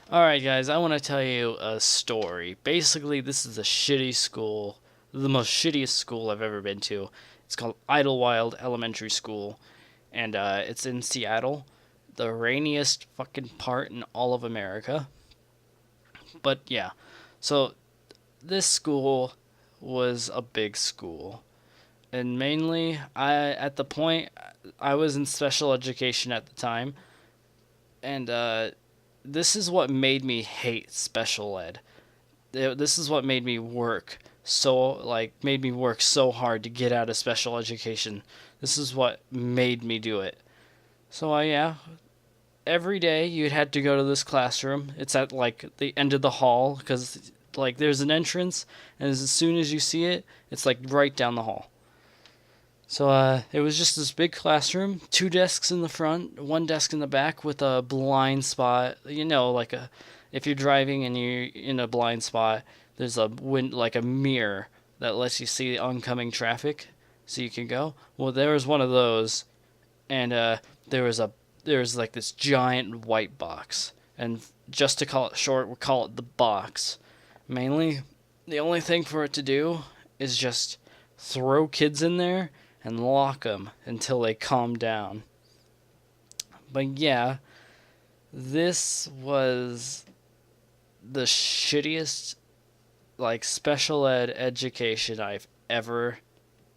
Alright, guys, I want to tell you a story. Basically, this is a shitty school, the most shittiest school I've ever been to. It's called Idlewild Elementary School, and it's in Seattle, the rainiest fucking part in all of America. But yeah, so this school was a big school. And mainly, at the point, I was in special education at the time, and this is what made me hate special ed. This is what made me work made me work so hard to get out of special education. This is what made me do it. So yeah, every day you had to go to this classroom. It's at like the end of the hall because like there's an entrance, and as soon as you see it, it's like right down the hall. So it was just this big classroom, two desks in the front, one desk in the back with a blind spot. Like if you're driving and you're in a blind spot, there's like a mirror that lets you see oncoming traffic, so you can go. Well, there was one of those, and there was a there was like this giant white box, and just to call it short, we'll call it the box. Mainly, the only thing for it to do is just throw kids in there and lock them until they calm down. But yeah, this was the shittiest like special ed education I've ever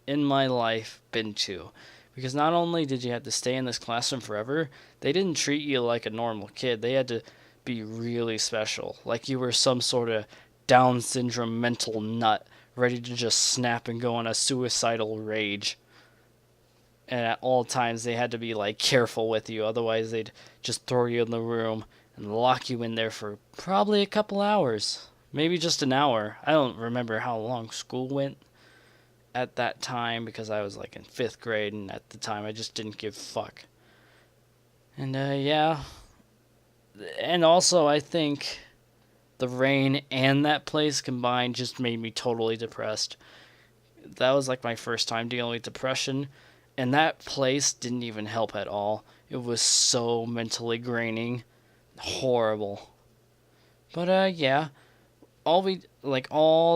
in my life been to. Because not only did you have to stay in this classroom forever, they didn't treat you like a normal kid. They had to be really special. Like you were some sort of Down syndrome mental nut ready to just snap and go on a suicidal rage. And at all times they had to be like careful with you, otherwise they'd just throw you in the room and lock you in there for probably a couple hours, maybe just an hour. I don't remember how long school went at that time because I was like in 5th grade, and at the time I just didn't give a fuck. And yeah, and also I think the rain and that place combined just made me totally depressed. That was like my first time dealing with depression, and that place didn't even help at all. It was so mentally draining, horrible. But yeah, all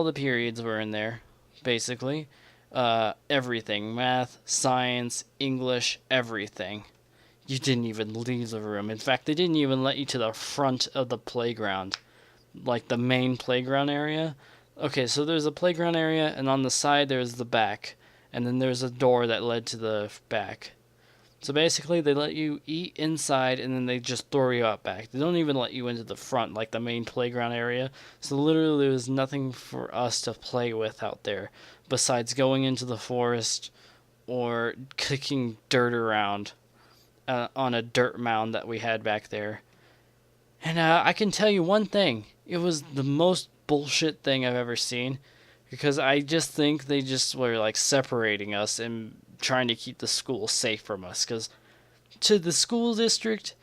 the periods were in there, basically. Everything, math, science, English, everything. You didn't even leave the room. In fact, they didn't even let you to the front of the playground, like the main playground area. Okay, so there's a playground area, and on the side there's the back, and then there's a door that led to the back. So basically, they let you eat inside, and then they just throw you out back. They don't even let you into the front, like the main playground area. So literally, there was nothing for us to play with out there, besides going into the forest or kicking dirt around on a dirt mound that we had back there. And I can tell you one thing: it was the most bullshit thing I've ever seen, because I just think they just were like separating us and trying to keep the school safe from us. Because to the school district,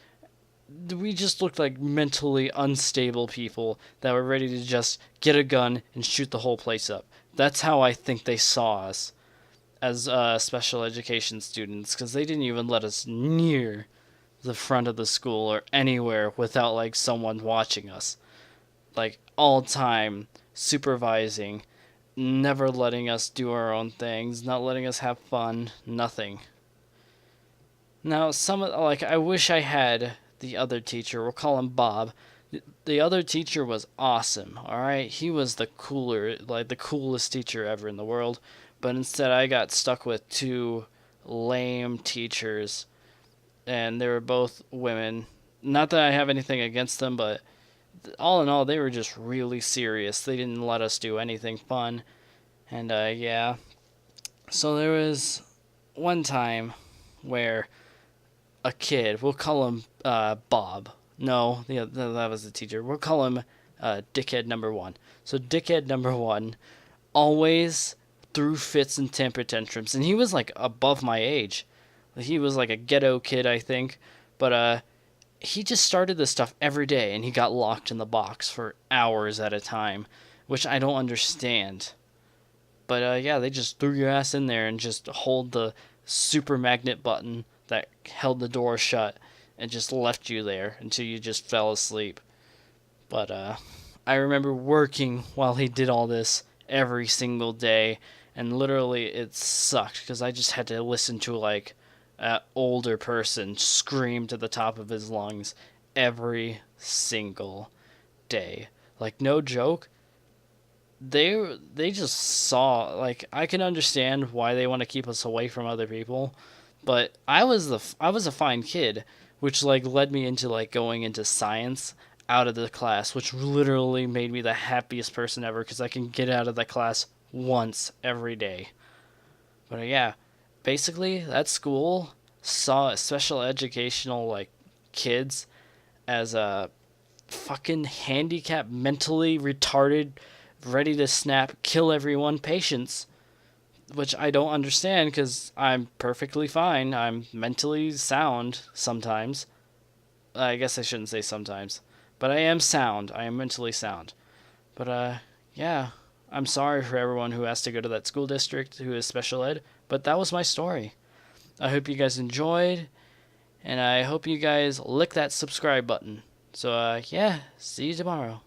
we just looked like mentally unstable people that were ready to just get a gun and shoot the whole place up. That's how I think they saw us as special education students, because they didn't even let us near the front of the school or anywhere without like someone watching us, like all time supervising, never letting us do our own things, not letting us have fun, nothing. Now, I wish I had the other teacher. We'll call him Bob. The other teacher was awesome. All right, he was the coolest teacher ever in the world. But instead, I got stuck with two lame teachers, and they were both women. Not that I have anything against them, but all in all, they were just really serious. They didn't let us do anything fun. And yeah, so there was one time where a kid, we'll call him Bob. No, that was the teacher. We'll call him Dickhead number one. So Dickhead number one always threw fits and temper tantrums, and he was like above my age. He was like a ghetto kid, I think, but he just started this stuff every day, and he got locked in the box for hours at a time, which I don't understand. But yeah, they just threw your ass in there and just hold the super magnet button that held the door shut and just left you there until you just fell asleep. But I remember working while he did all this every single day, and literally it sucked because I just had to listen to like an older person scream to the top of his lungs every single day. Like no joke, they just saw, like, I can understand why they want to keep us away from other people, but I was a fine kid, which like led me into like going into science out of the class, which literally made me the happiest person ever because I can get out of the class once every day. But yeah, basically that school saw special educational like kids as a fucking handicapped, mentally retarded, ready to snap, kill everyone patients, which I don't understand because I'm perfectly fine. I'm mentally sound sometimes. I guess I shouldn't say sometimes, but I am sound. I am mentally sound. But yeah, I'm sorry for everyone who has to go to that school district who is special ed, but that was my story. I hope you guys enjoyed, and I hope you guys lick that subscribe button. So yeah, see you tomorrow.